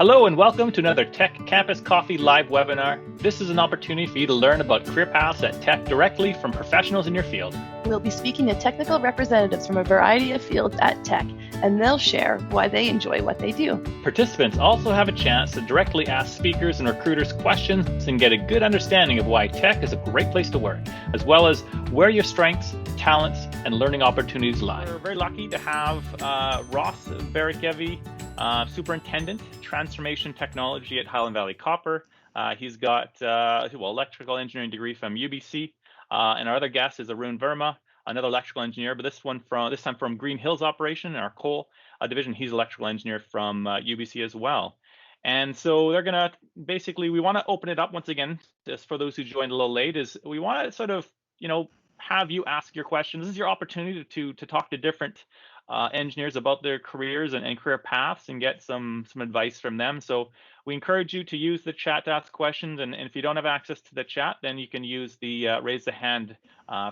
Hello and welcome to another Tech Campus Coffee live webinar. This is an opportunity for you to learn about career paths at Tech directly from professionals in your field. We'll be speaking to technical representatives from a variety of fields at Tech, and they'll share why they enjoy what they do. Participants also have a chance to directly ask speakers and recruiters questions and get a good understanding of why Tech is a great place to work, as well as where your strengths, talents, and learning opportunities lie. We're very lucky to have Ross Barichievy, Superintendent, Transformational Technology at Highland Valley Copper. He's got electrical engineering degree from UBC, and our other guest is Arun Verma, another electrical engineer, but this time from Greenhills Operations in our coal division. He's electrical engineer from UBC as well. And so they're gonna we want to open it up once again, just for those who joined a little late, is we want to sort of, have you ask your questions. This is your opportunity to talk to different engineers about their careers and career paths and get some advice from them. So we encourage you to use the chat to ask questions, and if you don't have access to the chat, then you can use the raise the hand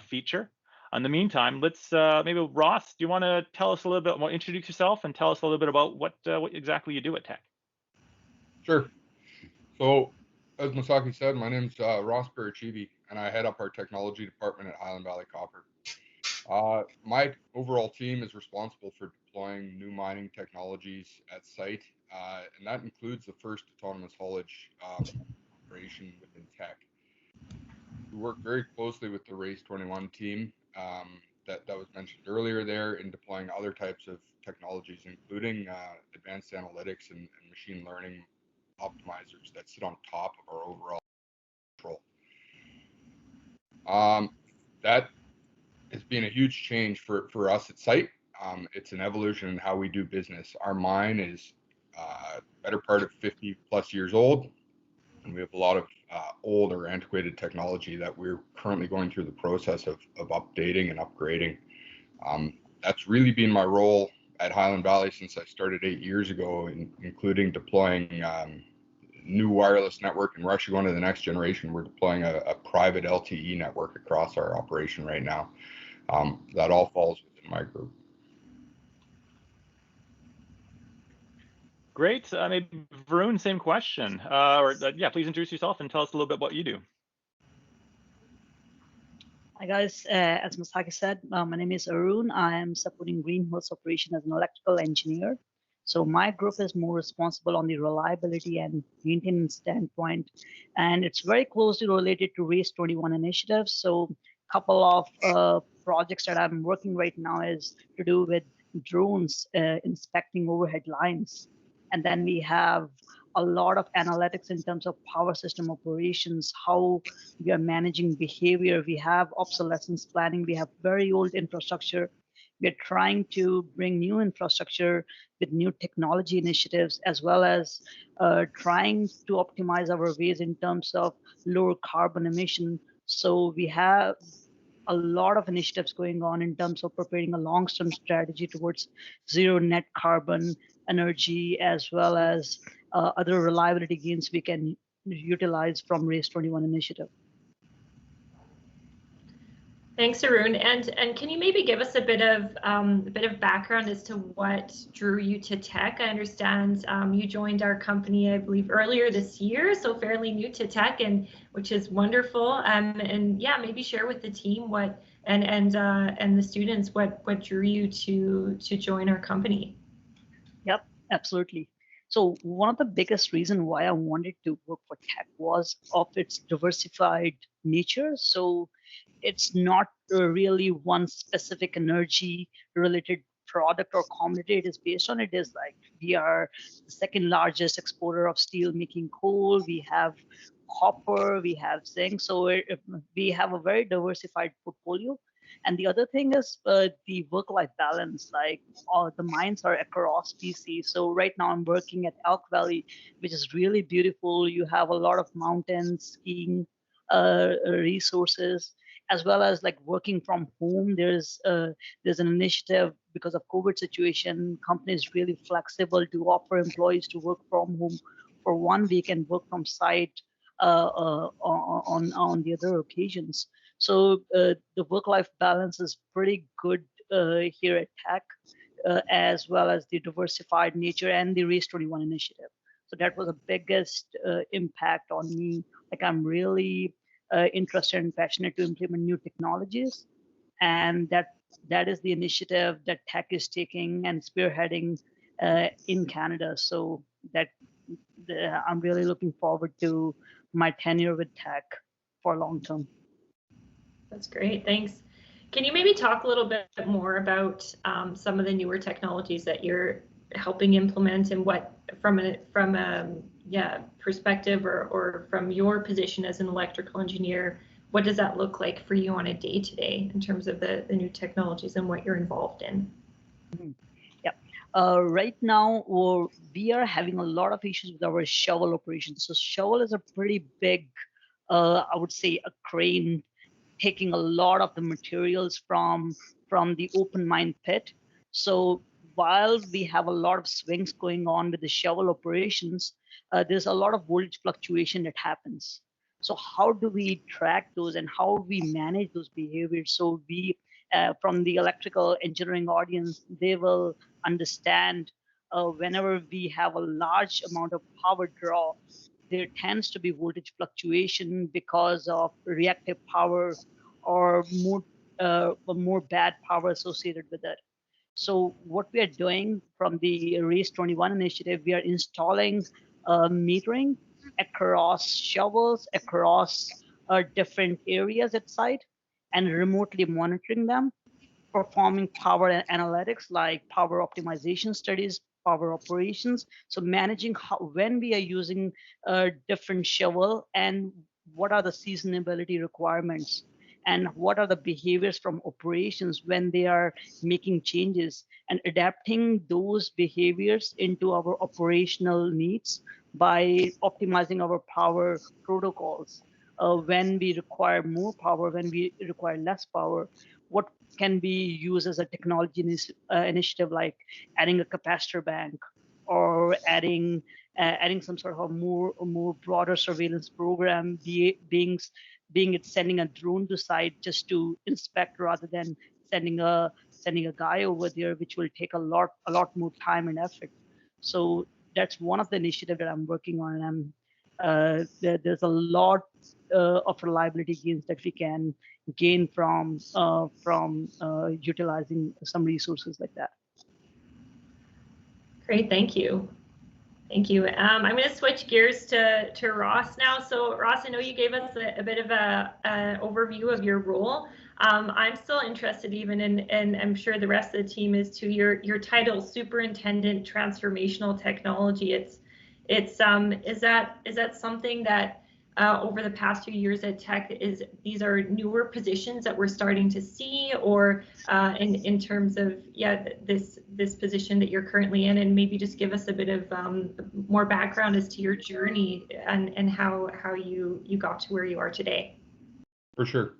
feature. In the meantime, let's maybe Ross, do you want to tell us a little bit more, introduce yourself and tell us a little bit about what exactly you do at Tech? Sure. So as Masaki said, my name's Ross Barichievy, and I head up our technology department at Highland Valley Copper. My overall team is responsible for deploying new mining technologies at site, and that includes the first autonomous haulage operation within Teck. We work very closely with the Race 21 team that was mentioned earlier there in deploying other types of technologies, including advanced analytics and machine learning optimizers that sit on top of our overall control. That has been a huge change for us at site. It's an evolution in how we do business. Our mine is better part of 50 plus years old, and we have a lot of old or antiquated technology that we're currently going through the process of updating and upgrading. That's really been my role at Highland Valley since I started 8 years ago, including deploying new wireless network, and we're actually going to the next generation. We're deploying a private LTE network across our operation right now. That all falls within my group. Great. Maybe Varun, same question. Please introduce yourself and tell us a little bit what you do. Hi guys, as Masaki said, my name is Arun. I am supporting Greenhills Operations as an electrical engineer. So my group is more responsible on the reliability and maintenance standpoint, and it's very closely related to Race 21 initiatives. So a couple of projects that I'm working right now is to do with drones inspecting overhead lines. And then we have a lot of analytics in terms of power system operations, how we are managing behavior. We have obsolescence planning. We have very old infrastructure. We're trying to bring new infrastructure with new technology initiatives, as well as trying to optimize our ways in terms of lower carbon emission. So we have a lot of initiatives going on in terms of preparing a long-term strategy towards zero net carbon energy, as well as other reliability gains we can utilize from Race 21 initiative. Thanks, Arun. And can you maybe give us a bit of background as to what drew you to Tech? I understand you joined our company, I believe, earlier this year, so fairly new to Tech, and which is wonderful. And yeah, maybe share with the team what and the students what drew you to join our company. Yep, absolutely. So one of the biggest reasons why I wanted to work for Tech was of its diversified nature. So it's not really one specific energy related product or commodity it is based on. It is like we are the second largest exporter of steel making coal. We have copper, we have zinc. So we have a very diversified portfolio. And the other thing is the work-life balance, like the mines are across BC. So right now I'm working at Elk Valley, which is really beautiful. You have a lot of mountains, skiing resources, as well as like working from home. There's an initiative because of COVID situation, companies really flexible to offer employees to work from home for 1 week and work from site on the other occasions. So the work-life balance is pretty good here at Tech, as well as the diversified nature and the Race 21 initiative. So that was the biggest impact on me. Like I'm really interested and passionate to implement new technologies, and that is the initiative that Teck is taking and spearheading in Canada. So that I'm really looking forward to my tenure with Teck for long term. That's great, thanks. Can you maybe talk a little bit more about some of the newer technologies that you're helping implement, and what from a perspective or from your position as an electrical engineer, what does that look like for you on a day-to-day in terms of the new technologies and what you're involved in? Right now, we are having a lot of issues with our shovel operations. So shovel is a pretty big, I would say, a crane taking a lot of the materials from the open mine pit. So while we have a lot of swings going on with the shovel operations, there's a lot of voltage fluctuation that happens. So how do we track those and how do we manage those behaviors? So we, from the electrical engineering audience, they will understand whenever we have a large amount of power draw, there tends to be voltage fluctuation because of reactive power or more bad power associated with it. So what we are doing from the Race 21 initiative, we are installing metering across shovels, across different areas at site, and remotely monitoring them, performing power analytics like power optimization studies, power operations. So managing when we are using a different shovel and what are the seasonability requirements and what are the behaviors from operations when they are making changes, and adapting those behaviors into our operational needs by optimizing our power protocols. When we require more power, when we require less power, what can be used as a technology initiative, like adding a capacitor bank or adding some sort of a more broader surveillance program, being it sending a drone to site just to inspect rather than sending a guy over there, which will take a lot more time and effort. So that's one of the initiatives that I'm working on, and there's a lot of reliability gains that we can gain from utilizing some resources like that. Great, thank you. Thank you. I'm going to switch gears to Ross now. So Ross, I know you gave us a bit of a overview of your role. I'm still interested even in, and I'm sure the rest of the team is too, your title, Superintendent Transformational Technology. Is that something that over the past few years at Teck, these are newer positions that we're starting to see, or in terms of this position that you're currently in, and maybe just give us a bit of more background as to your journey and how you got to where you are today. For sure.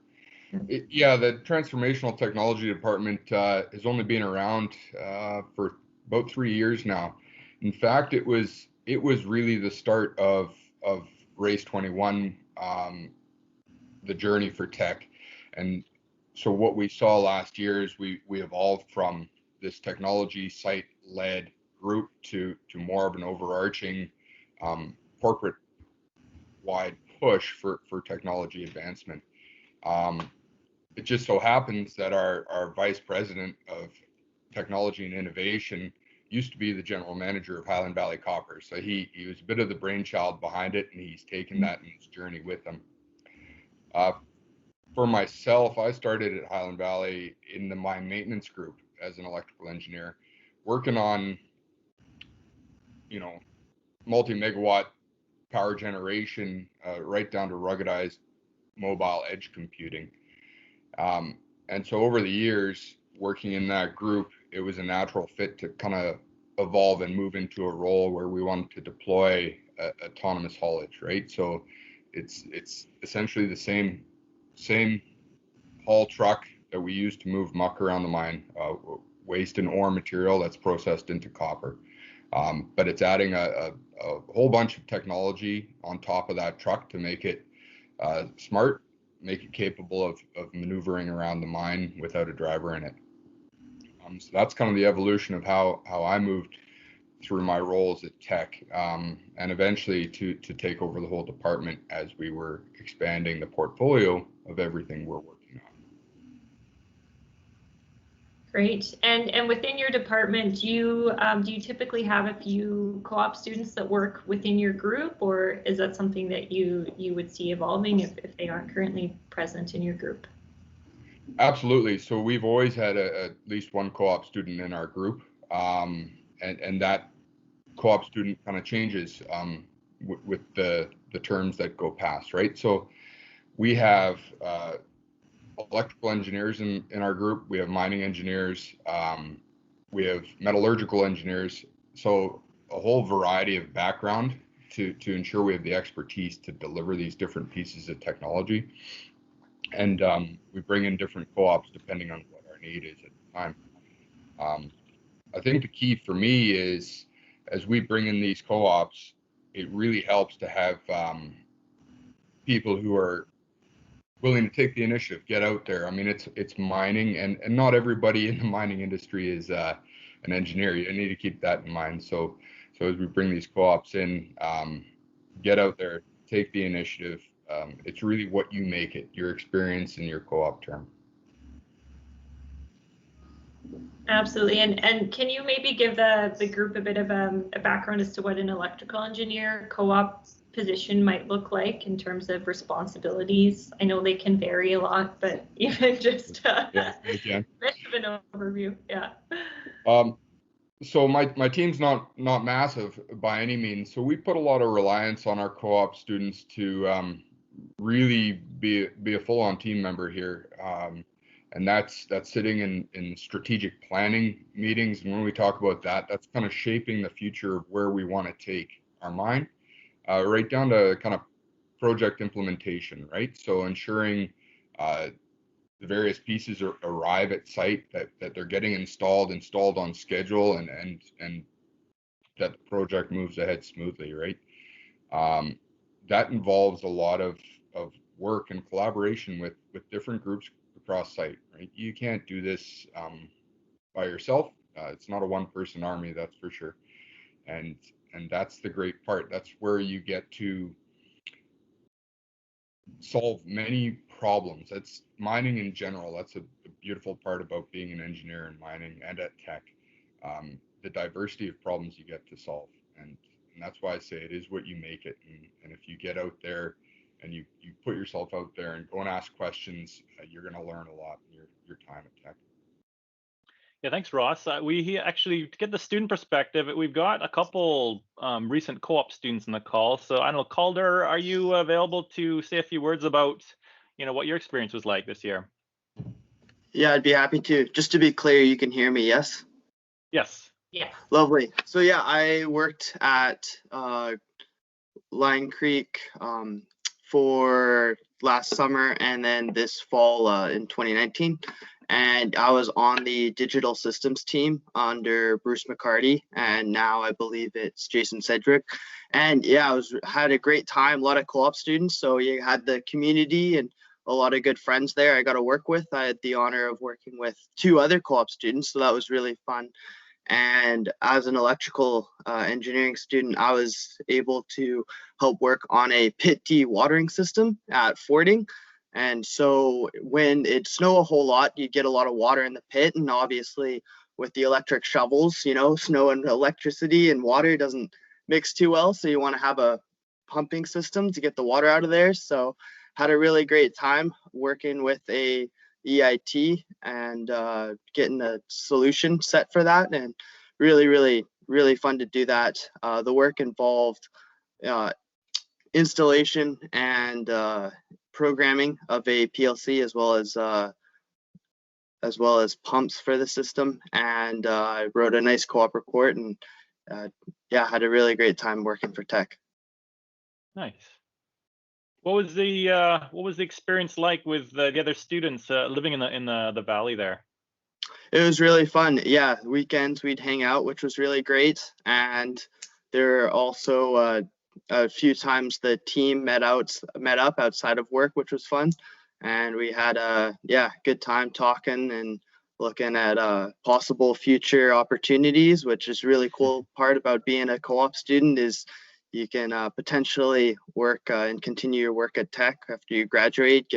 The Transformational Technology Department has only been around for about 3 years now. In fact, it was really the start of Race 21, the journey for Teck. And so what we saw last year is we evolved from this technology site-led group to more of an overarching corporate-wide push for technology advancement. It just so happens that our vice president of technology and innovation used to be the general manager of Highland Valley Copper. So he was a bit of the brainchild behind it, and he's taken that in his journey with him. For myself, I started at Highland Valley in the mine maintenance group as an electrical engineer, working on, multi-megawatt power generation, right down to ruggedized mobile edge computing. And so over the years, working in that group, it was a natural fit to kind of evolve and move into a role where we wanted to deploy autonomous haulage, right? So it's essentially the same haul truck that we use to move muck around the mine, waste and ore material that's processed into copper. But it's adding a whole bunch of technology on top of that truck to make it smart, make it capable of maneuvering around the mine without a driver in it. So that's kind of the evolution of how I moved through my roles at Teck, and eventually to take over the whole department as we were expanding the portfolio of everything we're working on. Great. And within your department, do you typically have a few co-op students that work within your group, or is that something that you would see evolving if they aren't currently present in your group? Absolutely. So we've always had at least one co-op student in our group, and that co-op student kind of changes with the terms that go past, right? So we have electrical engineers in our group. We have mining engineers. We have metallurgical engineers. So a whole variety of background to ensure we have the expertise to deliver these different pieces of technology. And we bring in different co-ops depending on what our need is at the time. I think the key for me is, as we bring in these co-ops, it really helps to have people who are willing to take the initiative, get out there. I mean, it's mining, and not everybody in the mining industry is an engineer. You need to keep that in mind. So as we bring these co-ops in, get out there, take the initiative. It's really what you make it, your experience in your co-op term. Absolutely. And can you maybe give the group a bit of a background as to what an electrical engineer co-op position might look like in terms of responsibilities? I know they can vary a lot, but even just a bit of an overview. Yeah. So my team's not massive by any means. So we put a lot of reliance on our co-op students to really be a full-on team member here. And that's sitting in strategic planning meetings. And when we talk about that, that's kind of shaping the future of where we want to take our mine, right down to kind of project implementation, right? So ensuring the various pieces arrive at site, that they're getting installed on schedule, and that the project moves ahead smoothly, right? That involves a lot of work and collaboration with different groups across site, right? You can't do this by yourself. It's not a one-person army, that's for sure. And that's the great part. That's where you get to solve many problems. That's mining in general. That's a beautiful part about being an engineer in mining and at Teck. The diversity of problems you get to solve, and that's why I say it is what you make it. And if you get out there and you put yourself out there and go and ask questions, you're going to learn a lot in your time at Teck. Yeah, thanks, Ross. We actually, to get the student perspective, we've got a couple recent co-op students in the call. So I don't know, Calder, are you available to say a few words about, what your experience was like this year? Yeah, I'd be happy to. Just to be clear, you can hear me, yes? Yes. Yeah. Lovely. So yeah, I worked at Lion Creek for last summer and then this fall in 2019. And I was on the digital systems team under Bruce McCarty, and now I believe it's Jason Cedric. And yeah, had a great time, a lot of co-op students. So you had the community and a lot of good friends there I got to work with. I had the honor of working with 2 other co-op students, so that was really fun. And as an electrical engineering student, I was able to help work on a pit dewatering system at Fording. And so when it snowed a whole lot, you get a lot of water in the pit. And obviously with the electric shovels, snow and electricity and water doesn't mix too well. So you want to have a pumping system to get the water out of there. So had a really great time working with a EIT and getting a solution set for that, and really fun to do that. The work involved installation and programming of a PLC as well as pumps for the system, and I wrote a nice co-op report, and had a really great time working for Teck. Nice. What was the experience like with the other students living in the valley there? It was really fun. Yeah, weekends we'd hang out, which was really great. And there were also a few times the team met up outside of work, which was fun. And we had a good time talking and looking at possible future opportunities, which is really cool part about being a co-op student is you can potentially work and continue your work at Teck after you graduate,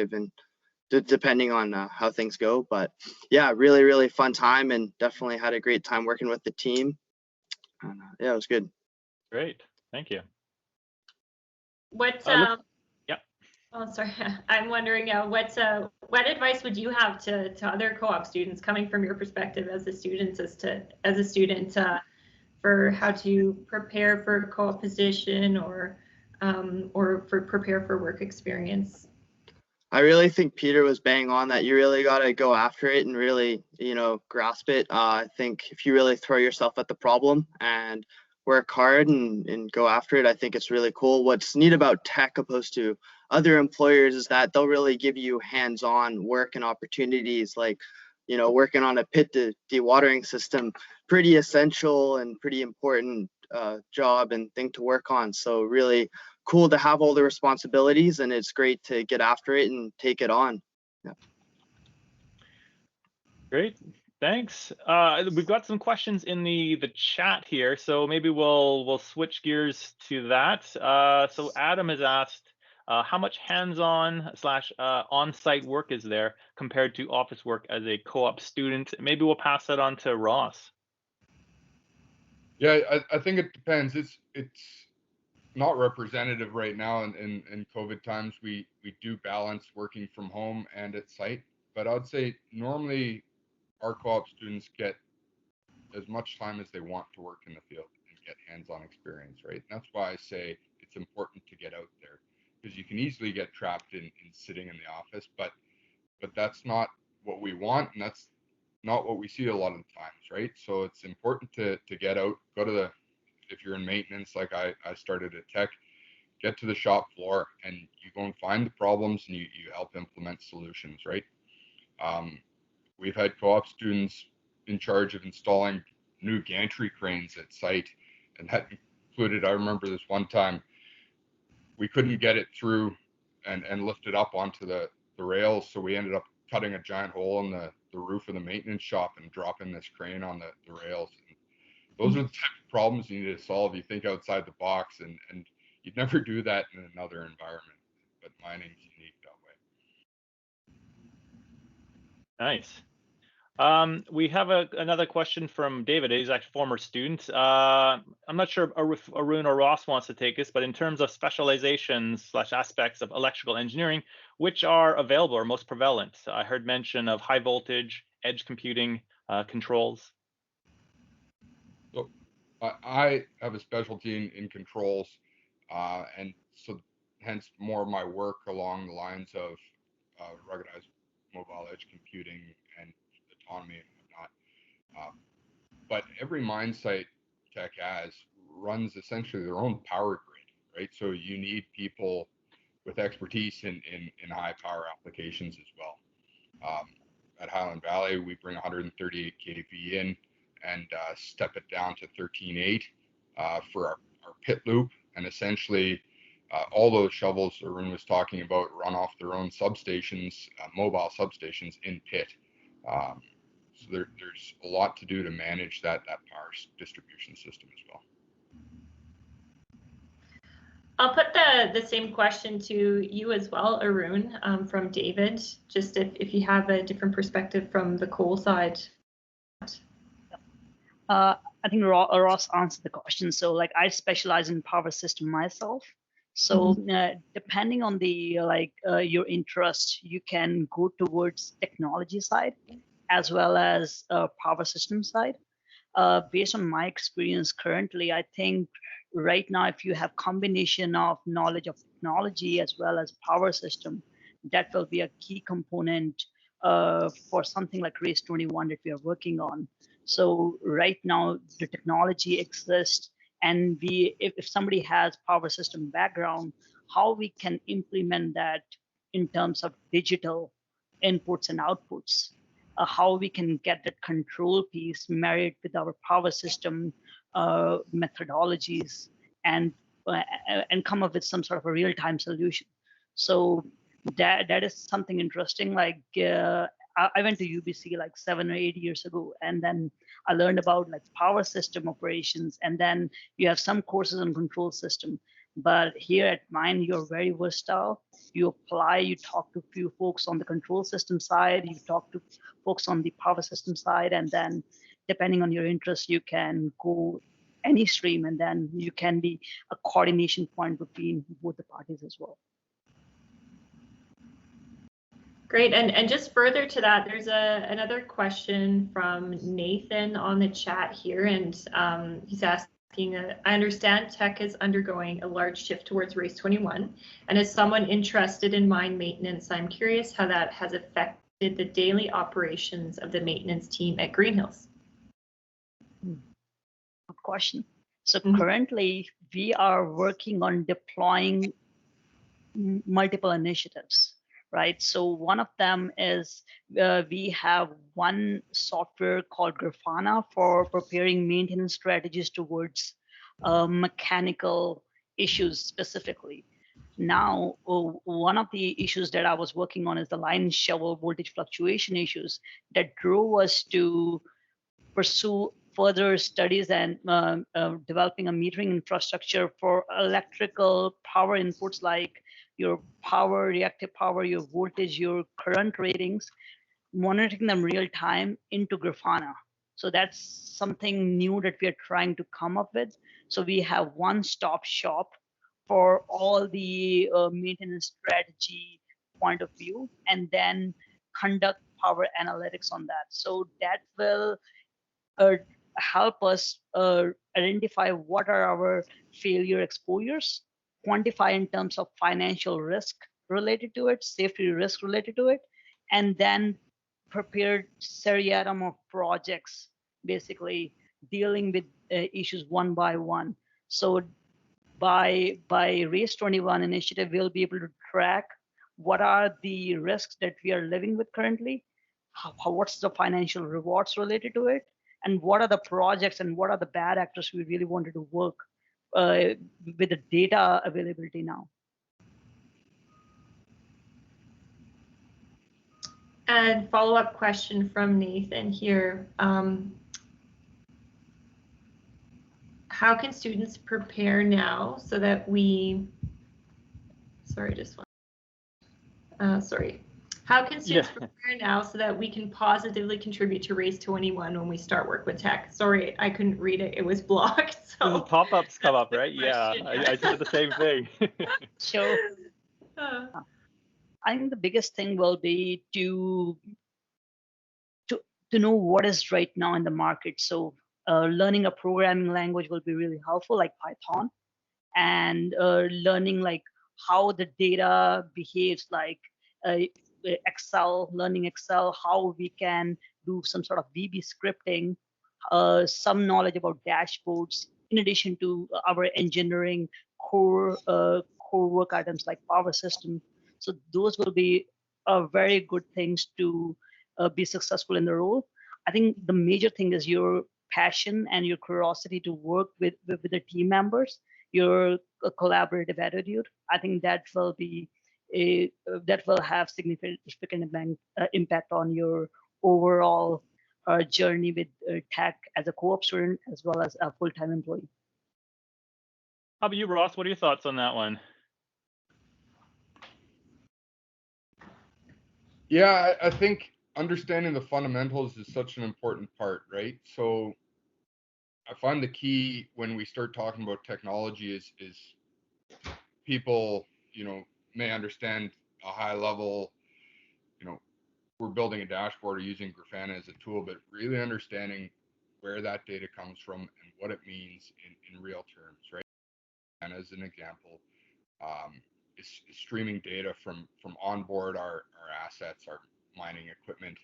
depending on how things go. But yeah, really, really fun time, and definitely had a great time working with the team. Yeah, it was good. Great, thank you. What yeah. Oh, sorry. I'm wondering what advice would you have to other co-op students coming from your perspective as a student for how to prepare for a co-op position or prepare for work experience? I really think Peter was bang on that. You really got to go after it and really, grasp it. I think if you really throw yourself at the problem and work hard and go after it, I think it's really cool. What's neat about Teck opposed to other employers is that they'll really give you hands-on work and opportunities, like, working on a pit dewatering system, pretty essential and pretty important job and thing to work on. So really cool to have all the responsibilities, and it's great to get after it and take it on. Yeah. Great, thanks. We've got some questions in the chat here, so maybe we'll switch gears to that. So Adam has asked, how much hands-on / on-site work is there compared to office work as a co-op student? Maybe we'll pass that on to Ross. Yeah, I think it depends. It's not representative right now in COVID times. We do balance working from home and at site, but I'd say normally our co-op students get as much time as they want to work in the field and get hands-on experience, right? And that's why I say it's important to get out there, because you can easily get trapped in sitting in the office, but that's not what we want, and that's not what we see a lot of the times, right? So it's important to get out, if you're in maintenance, like I started at Teck, get to the shop floor and you go and find the problems and you help implement solutions, right? We've had co-op students in charge of installing new gantry cranes at site, and that included, I remember this one time, we couldn't get it through and lift it up onto the rails, so we ended up cutting a giant hole in the roof of the maintenance shop and dropping this crane on the rails. And those are the type of problems you need to solve. You think outside the box, and you'd never do that in another environment, but mining's unique that way. Nice. We have another question from David. He's actually a former student. I'm not sure if Arun or Ross wants to take this, but in terms of specializations / aspects of electrical engineering, which are available or most prevalent? I heard mention of high voltage, edge computing, controls. So I have a specialty in controls, and so hence more of my work along the lines of ruggedized mobile edge computing and autonomy and whatnot. But every mine site Teck has runs essentially their own power grid, right? So you need people with expertise in high power applications as well. At Highland Valley, we bring 138 kV in and step it down to 13.8 for our pit loop, and essentially all those shovels Arun was talking about run off their own substations, mobile substations in pit. So there's a lot to do to manage that power distribution system as well. I'll put the same question to you as well, Arun, from David, just if you have a different perspective from the coal side. I think Ross answered the question. So like I specialize in power system myself. So depending on the your interest, you can go towards technology side as well as power system side. Based on my experience currently, I think right now, if you have combination of knowledge of technology as well as power system, that will be a key component for something like Race 21 that we are working on. So right now, the technology exists, and if somebody has power system background, how we can implement that in terms of digital inputs and outputs. How we can get that control piece married with our power system methodologies and come up with some sort of a real-time solution. So that is something interesting. Like I went to UBC like 7 or 8 years ago, and then I learned about like power system operations, and then you have some courses on control system. But here at mine, you're very versatile. You apply, you talk to a few folks on the control system side, you talk to folks on the power system side, and then depending on your interest, you can go any stream, and then you can be a coordination point between both the parties as well. Great, and just further to that, there's another question from Nathan on the chat here, and he's asking, I understand Teck is undergoing a large shift towards Race 21, and as someone interested in mine maintenance, I'm curious how that has affected the daily operations of the maintenance team at Greenhills. Good question. So currently, we are working on deploying multiple initiatives. Right. So one of them is we have one software called Grafana for preparing maintenance strategies towards mechanical issues specifically. Now, one of the issues that I was working on is the line shovel voltage fluctuation issues that drove us to pursue further studies and developing a metering infrastructure for electrical power inputs like your power, reactive power, your voltage, your current ratings, monitoring them real time into Grafana. So that's something new that we are trying to come up with. So we have one-stop shop for all the maintenance strategy point of view, and then conduct power analytics on that. So that will help us identify what are our failure exposures, quantify in terms of financial risk related to it, safety risk related to it, and then prepare seriatim of projects, basically dealing with issues one by one. So by Race 21 initiative, we'll be able to track what are the risks that we are living with currently, what's the financial rewards related to it, and what are the projects and what are the bad actors we really wanted to work with the data availability now. And follow-up question from Nathan here. How can students prepare now so that we, how can students prepare now so that we can positively contribute to Race 21 when we start work with Teck? Sorry, I couldn't read it. It was blocked. So pop-ups come up, right? Yeah, I did the same thing. So I think the biggest thing will be to know what is right now in the market. So learning a programming language will be really helpful, like Python, and learning like how the data behaves, like Excel, learning Excel, how we can do some sort of VB scripting, some knowledge about dashboards, in addition to our engineering core work items like power system. So those will be very good things to be successful in the role. I think the major thing is your passion and your curiosity to work with the team members, your collaborative attitude. I think that will be that will have significant impact on your overall journey with Teck as a co-op student as well as a full-time employee. How about you, Ross? What are your thoughts on that one? Yeah, I think understanding the fundamentals is such an important part, right? So I find the key when we start talking about technology is people, may understand a high level, we're building a dashboard or using Grafana as a tool, but really understanding where that data comes from and what it means in real terms, right? And as an example, is streaming data from onboard our assets, our mining equipment,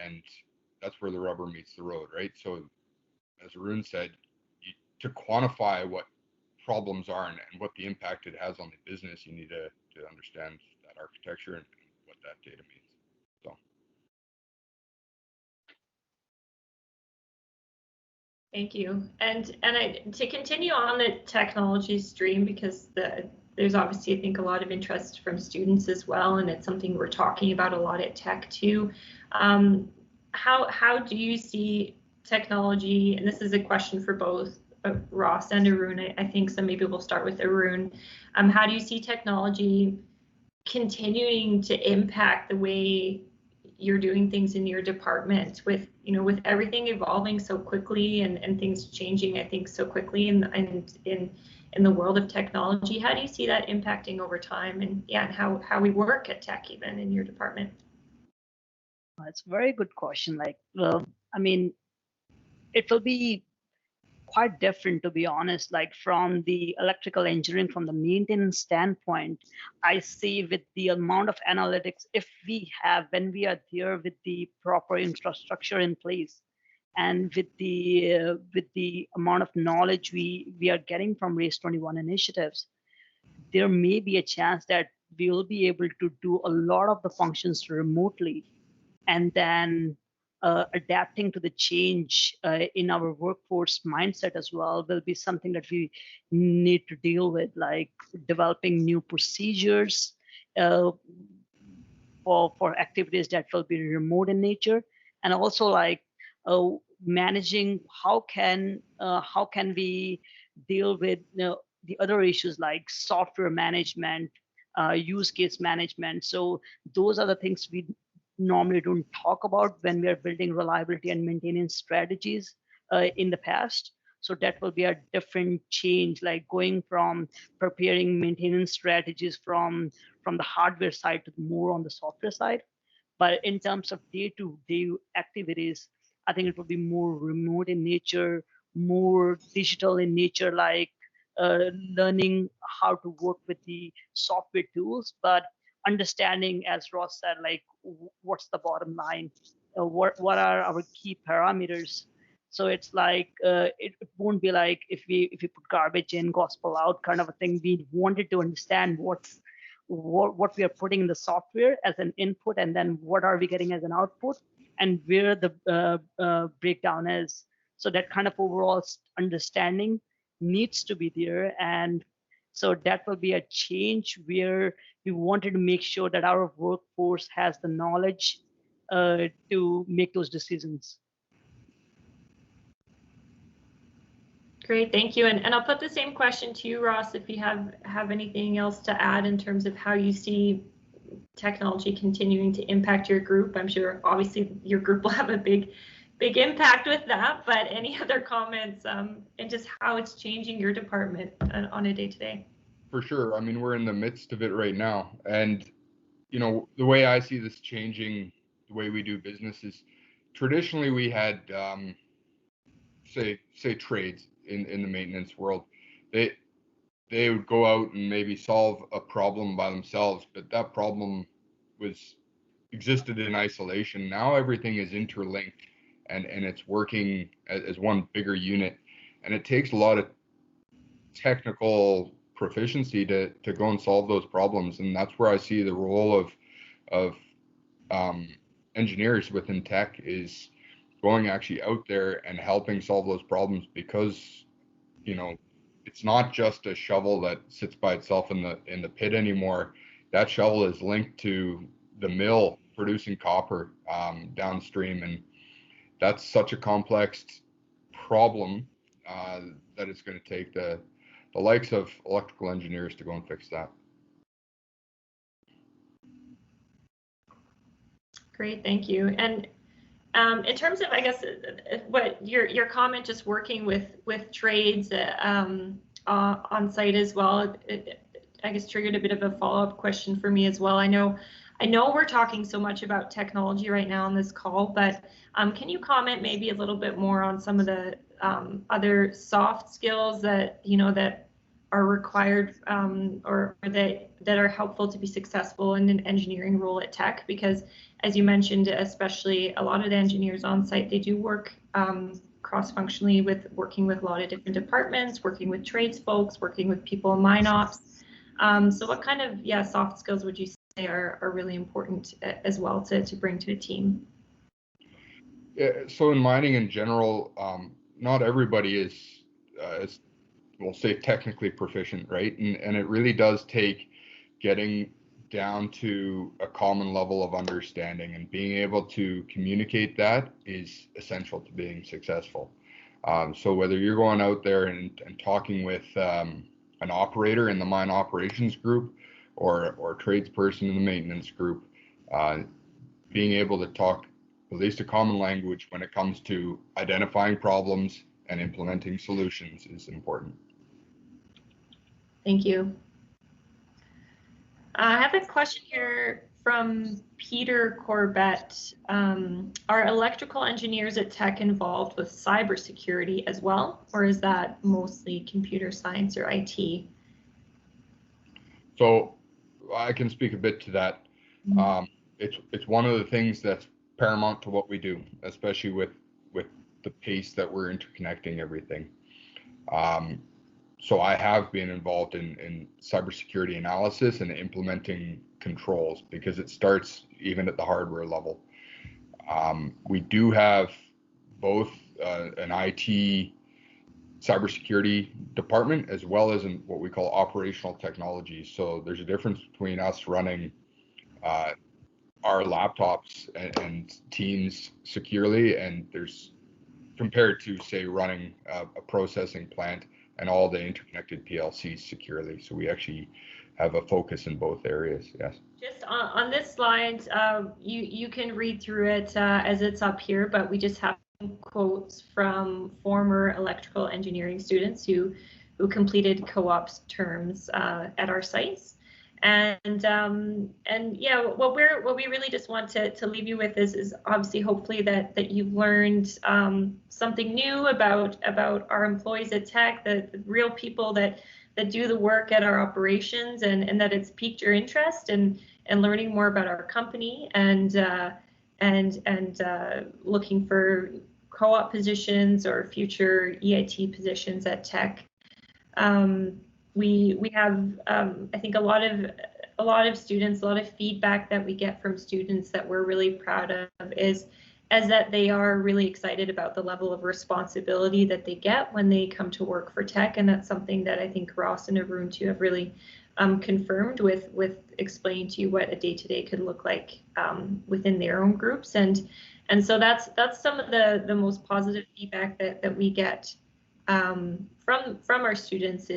and that's where the rubber meets the road, right? So as Arun said, to quantify what problems are and what the impact it has on the business, you need to understand that architecture and what that data means. So. Thank you. And to continue on the technology stream, because there's obviously, I think, a lot of interest from students as well, and it's something we're talking about a lot at Teck too. How do you see technology, and this is a question for both Ross and Arun, I think, so maybe we'll start with Arun. How do you see technology continuing to impact the way you're doing things in your department, with with everything evolving so quickly and things changing, I think, so quickly in the world of technology? How do you see that impacting over time, and how we work at Teck even in your department? It's a very good question. I mean, it will be quite different, to be honest. Like, from the electrical engineering, from the maintenance standpoint, I see with the amount of analytics, when we are there with the proper infrastructure in place, and with the amount of knowledge we are getting from Race 21 initiatives, there may be a chance that we will be able to do a lot of the functions remotely, and then adapting to the change in our workforce mindset as well will be something that we need to deal with, like developing new procedures for activities that will be remote in nature, and also like managing how can we deal with the other issues like software management, use case management. So those are the things we normally don't talk about when we are building reliability and maintenance strategies in the past. So that will be a different change, like going from preparing maintenance strategies from the hardware side to more on the software side. But in terms of day-to-day activities, I think it will be more remote in nature, more digital in nature, like learning how to work with the software tools, but understanding, as Ross said, like what's the bottom line, what are our key parameters. So it's like it won't be like if we put garbage in, gospel out kind of a thing. We wanted to understand what we are putting in the software as an input, and then what are we getting as an output, and where the breakdown is. So that kind of overall understanding needs to be there. And so that will be a change where we wanted to make sure that our workforce has the knowledge to make those decisions. Great, thank you. And I'll put the same question to you, Ross, if you have anything else to add in terms of how you see technology continuing to impact your group. I'm sure obviously your group will have a big impact with that, but any other comments and just how it's changing your department on a day-to-day? For sure. I mean, we're in the midst of it right now. And, the way I see this changing the way we do business is traditionally we had, say trades in the maintenance world. They would go out and maybe solve a problem by themselves, but that problem existed in isolation. Now everything is interlinked and it's working as one bigger unit. And it takes a lot of technical proficiency to go and solve those problems. And that's where I see the role of engineers within Teck is going actually out there and helping solve those problems, because it's not just a shovel that sits by itself in the pit anymore. That shovel is linked to the mill producing copper downstream, and that's such a complex problem that it's going to take the likes of electrical engineers to go and fix that. Great, thank you. And in terms of, I guess, what your comment, just working with trades on site as well, it I guess triggered a bit of a follow-up question for me as well. I know we're talking so much about technology right now on this call, but can you comment maybe a little bit more on some of the other soft skills that that are required or that are helpful to be successful in an engineering role at Teck? Because as you mentioned, especially a lot of the engineers on site, they do work cross-functionally working with a lot of different departments, working with trades folks, working with people in mine ops. So what kind of soft skills would you say are really important as well to bring to a team? Yeah, so in mining in general, not everybody is we'll say technically proficient, right? And it really does take getting down to a common level of understanding, and being able to communicate that is essential to being successful. So whether you're going out there and talking with an operator in the mine operations group, or tradesperson in the maintenance group, being able to talk at least a common language when it comes to identifying problems and implementing solutions is important. Thank you. I have a question here from Peter Corbett. Are electrical engineers at Teck involved with cybersecurity as well, or is that mostly computer science or IT? So I can speak a bit to that. It's one of the things that's paramount to what we do, especially with the pace that we're interconnecting everything. So I have been involved in cybersecurity analysis and implementing controls, because it starts even at the hardware level. We do have both an IT cybersecurity department as well as in what we call operational technology. So there's a difference between us running our laptops and teams securely, and there's compared to, say, running a processing plant and all the interconnected PLCs securely. So we actually have a focus in both areas. Yes. Just on this slide, you can read through it as it's up here, but we just have quotes from former electrical engineering students who completed co-ops terms at our sites. And yeah, what we really just want to leave you with is obviously hopefully that you've learned something new about our employees at Teck, the real people that do the work at our operations, and that it's piqued your interest in learning more about our company, and looking for co-op positions or future EIT positions at Teck. We have, I think, a lot of students, a lot of feedback that we get from students that we're really proud of is that they are really excited about the level of responsibility that they get when they come to work for Teck, and that's something that I think Ross and Arun too have really confirmed with explaining to you what a day-to-day could look like within their own groups, and so that's some of the most positive feedback that we get from our students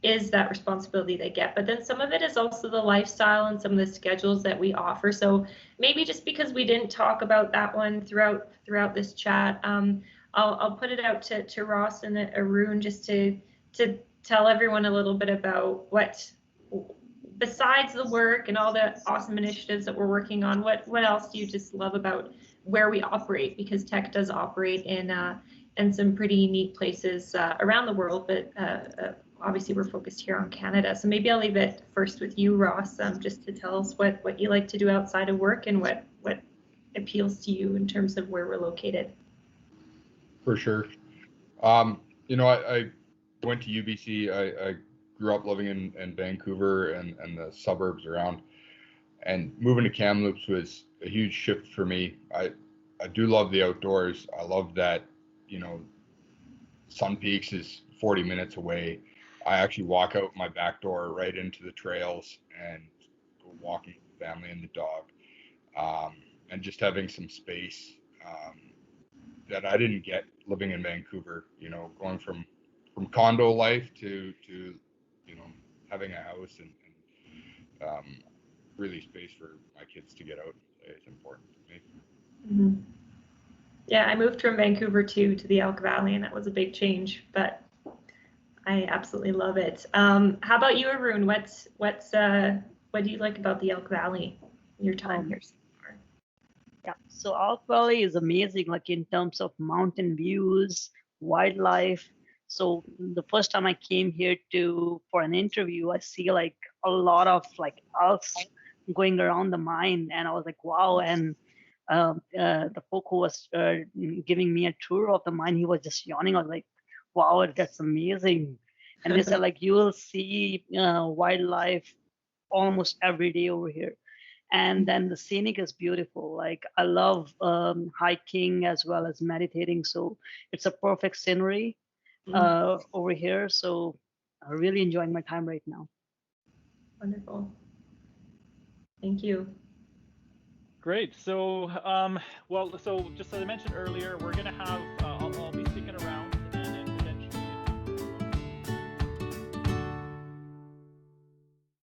is that responsibility they get. But then some of it is also the lifestyle and some of the schedules that we offer. So maybe just because we didn't talk about that one throughout this chat, I'll put it out to Ross and Arun just to tell everyone a little bit about what, besides the work and all the awesome initiatives that we're working on, what else do you just love about where we operate? Because Teck does operate in some pretty neat places around the world, but obviously we're focused here on Canada. So maybe I'll leave it first with you, Ross, just to tell us what you like to do outside of work and what appeals to you in terms of where we're located. For sure. You know, I went to UBC. I grew up living in Vancouver and the suburbs around, and moving to Kamloops was a huge shift for me. I do love the outdoors. I love that, you know, Sun Peaks is 40 minutes away. I actually walk out my back door right into the trails and go walking with the family and the dog, and just having some space that I didn't get living in Vancouver. You know, going from condo life to you know, having a house and really space for my kids to get out is important to me. Mm-hmm. Yeah, I moved from Vancouver to the Elk Valley, and that was a big change, but I absolutely love it. How about you, Arun? What do you like about the Elk Valley? Your time here so far? Yeah, so Elk Valley is amazing, like in terms of mountain views, wildlife. So the first time I came here for an interview, I see like a lot of like elks going around the mine, and I was like, wow. And the folk who was giving me a tour of the mine, he was just yawning. I was like, wow, that's amazing. And they said like you will see wildlife almost every day over here. And then the scenic is beautiful. Like I love hiking as well as meditating. So it's a perfect scenery. over here. So I'm really enjoying my time right now. Wonderful. Thank you. Great. So, well, so just as I mentioned earlier, we're going to have